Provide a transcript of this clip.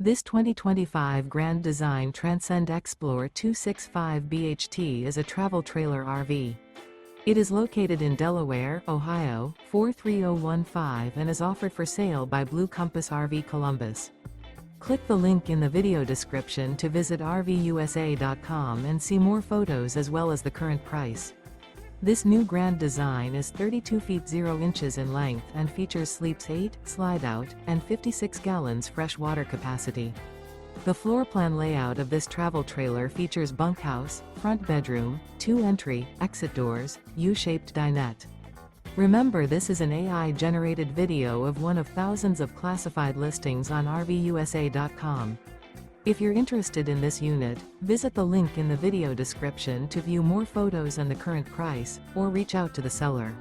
This 2025 Grand Design Transcend Xplor 265 BHT is a travel trailer RV. It is located in Delaware, Ohio, 43015 and is offered for sale by Blue Compass RV Columbus. Click the link in the video description to visit RVUSA.com and see more photos as well as the current price. This new Grand Design is 32 feet 0 inches in length and features sleeps 8, slide-out, and 56 gallons fresh water capacity. The floor plan layout of this travel trailer features bunkhouse, front bedroom, 2 entry, exit doors, U-shaped dinette. Remember, this is an AI-generated video of one of thousands of classified listings on RVUSA.com. If you're interested in this unit, visit the link in the video description to view more photos and the current price, or reach out to the seller.